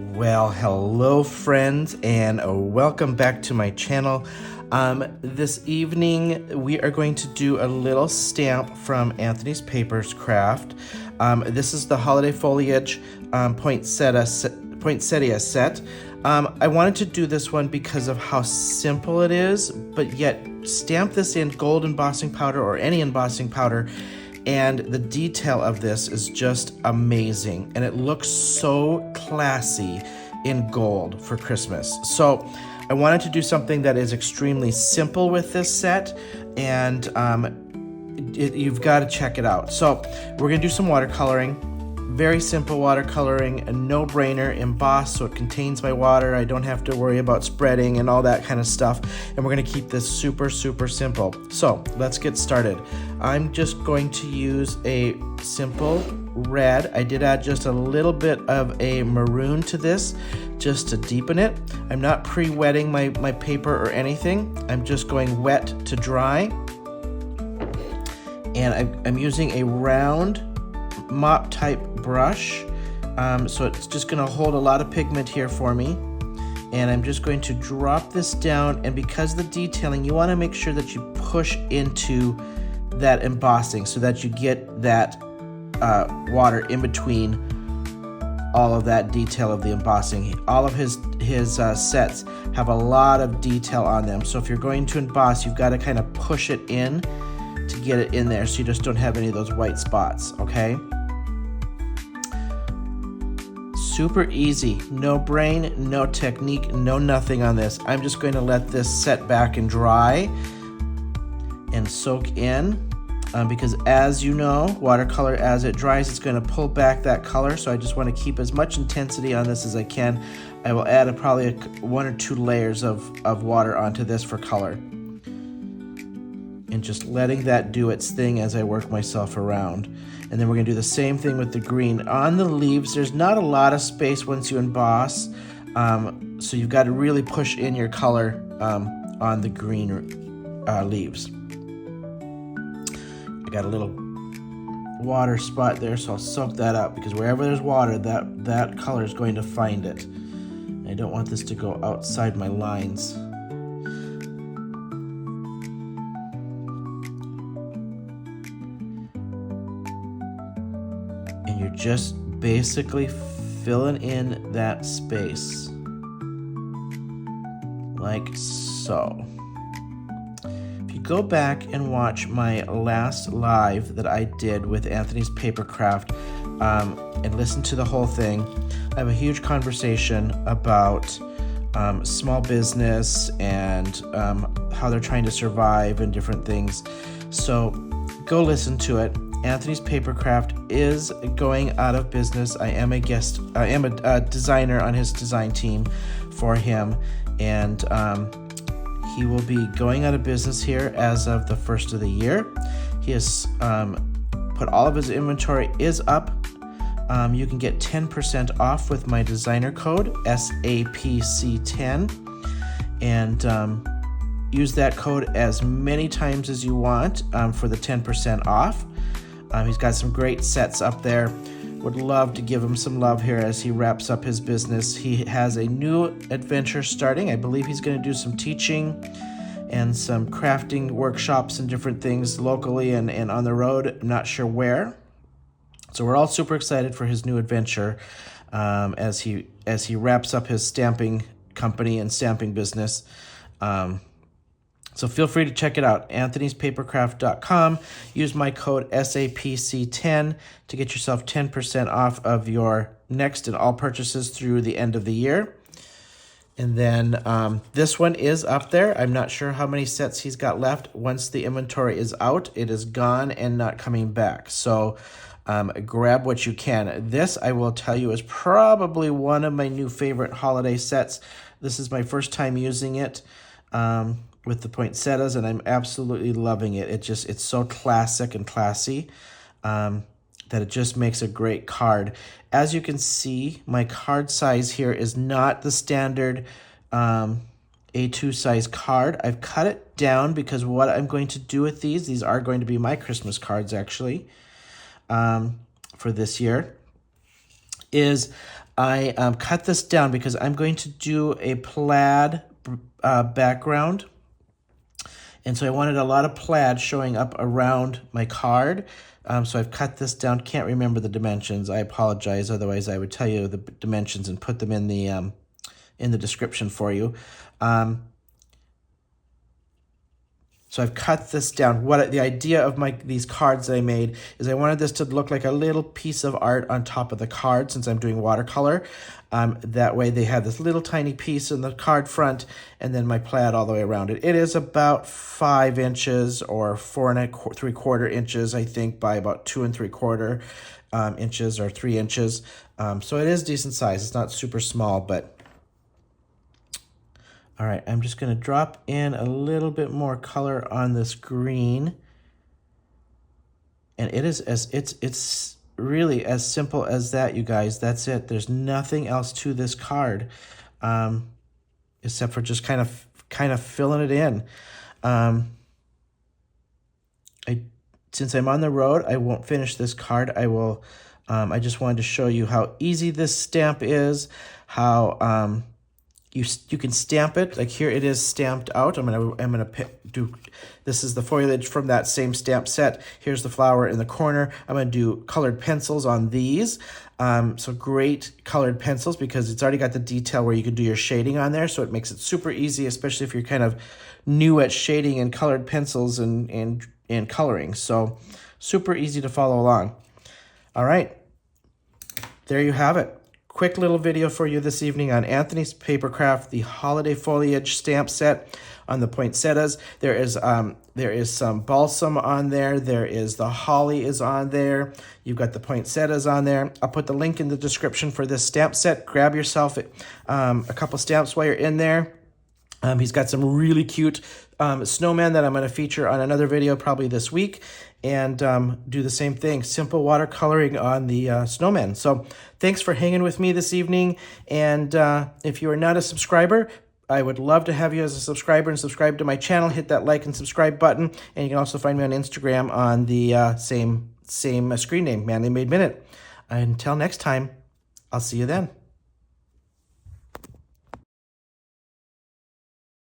Well, hello friends, and welcome back to my channel. This evening we are going to do a little stamp from Anthony's Papercraft. This is the Holiday Foliage poinsettia set. I wanted to do this one because of how simple it is, but yet stamp this in gold embossing powder or any embossing powder, and the detail of this is just amazing, and it looks so classy in gold for Christmas. So I wanted to do something that is extremely simple with this set, and you've got to check it out. So we're gonna do some watercoloring. Very simple watercoloring, a no-brainer, embossed, so it contains my water. I don't have to worry about spreading and all that kind of stuff. And we're gonna keep this super simple. So let's get started. I'm just going to use a simple red. I did add just a little bit of a maroon to this just to deepen it. I'm not pre-wetting my paper or anything. I'm just going wet to dry. And I'm using a round mop type brush, so it's just going to hold a lot of pigment here for me, and I'm just going to drop this down. And because the detailing, you want to make sure that you push into that embossing so that you get that water in between all of that detail of the embossing. All of his sets have a lot of detail on them, so if you're going to emboss, you've got to kind of push it in to get it in there so you just don't have any of those white spots. Okay, super easy, no brain, no technique, no nothing on this. I'm just going to let this set back and dry and soak in, because as you know, watercolor, as it dries, it's going to pull back that color, so I just want to keep as much intensity on this as I can. I will add probably 1 or 2 layers of water onto this for color, and just letting that do its thing as I work myself around. And then we're gonna do the same thing with the green. On the leaves, there's not a lot of space once you emboss, so you've got to really push in your color on the green leaves. I got a little water spot there, so I'll soak that up, because wherever there's water, that color is going to find it. I don't want this to go outside my lines. And you're just basically filling in that space like so. If you go back and watch my last live that I did with Anthony's Papercraft, and listen to the whole thing, I have a huge conversation about small business and how they're trying to survive and different things. So go listen to it. Anthony's Papercraft is going out of business. I am a designer on his design team for him, and he will be going out of business here as of the 1st of the year. He has put all of his inventory is up. You can get 10% off with my designer code SAPC10, and use that code as many times as you want for the 10% off. He's got some great sets up there. Would love to give him some love here as he wraps up his business. He has a new adventure starting. I believe he's going to do some teaching and some crafting workshops and different things locally and on the road. I'm not sure where. So we're all super excited for his new adventure as he wraps up his stamping company and stamping business. So feel free to check it out, anthonyspapercraft.com. Use my code SAPC10 to get yourself 10% off of your next and all purchases through the end of the year. And then this one is up there. I'm not sure how many sets he's got left. Once the inventory is out, it is gone and not coming back. So grab what you can. This, I will tell you, is probably one of my new favorite holiday sets. This is my first time using it with the poinsettias, and I'm absolutely loving it. It's so classic and classy that it just makes a great card. As you can see, my card size here is not the standard A2 size card. I've cut it down because what I'm going to do with these are going to be my Christmas cards actually for this year. is I cut this down because I'm going to do a plaid background. And so I wanted a lot of plaid showing up around my card. So I've cut this down. Can't remember the dimensions. I apologize. Otherwise, I would tell you the dimensions and put them in the description for you. So I've cut this down. The idea of these cards that I made is I wanted this to look like a little piece of art on top of the card since I'm doing watercolor. That way they have this little tiny piece in the card front and then my plaid all the way around it. It is about 5 inches or 4 3/4 inches, I think, by about 2 3/4 inches or 3 inches. So it is decent size. It's not super small, but all right, I'm just going to drop in a little bit more color on this green. And it's really as simple as that, you guys. That's it. There's nothing else to this card except for just kind of filling it in. Since I'm on the road, I won't finish this card. I just wanted to show you how easy this stamp is, how you can stamp it. Like here it is stamped out. I'm gonna do, this is the foliage from that same stamp set. Here's the flower in the corner. I'm gonna do colored pencils on these. So great colored pencils because it's already got the detail where you can do your shading on there. So it makes it super easy, especially if you're kind of new at shading and colored pencils and coloring. So super easy to follow along. All right, there you have it. Quick little video for you this evening on Anthony's Papercraft, the Holiday Foliage stamp set on the poinsettias. There is some balsam on there. There is the holly is on there. You've got the poinsettias on there. I'll put the link in the description for this stamp set. Grab yourself a couple stamps while you're in there. He's got some really cute snowmen that I'm going to feature on another video probably this week, and do the same thing, simple watercoloring on the snowmen. So thanks for hanging with me this evening, and if you are not a subscriber, I would love to have you as a subscriber and subscribe to my channel. Hit that like and subscribe button, and you can also find me on Instagram on the same screen name, Manly Made Minute. Until next time, I'll see you then.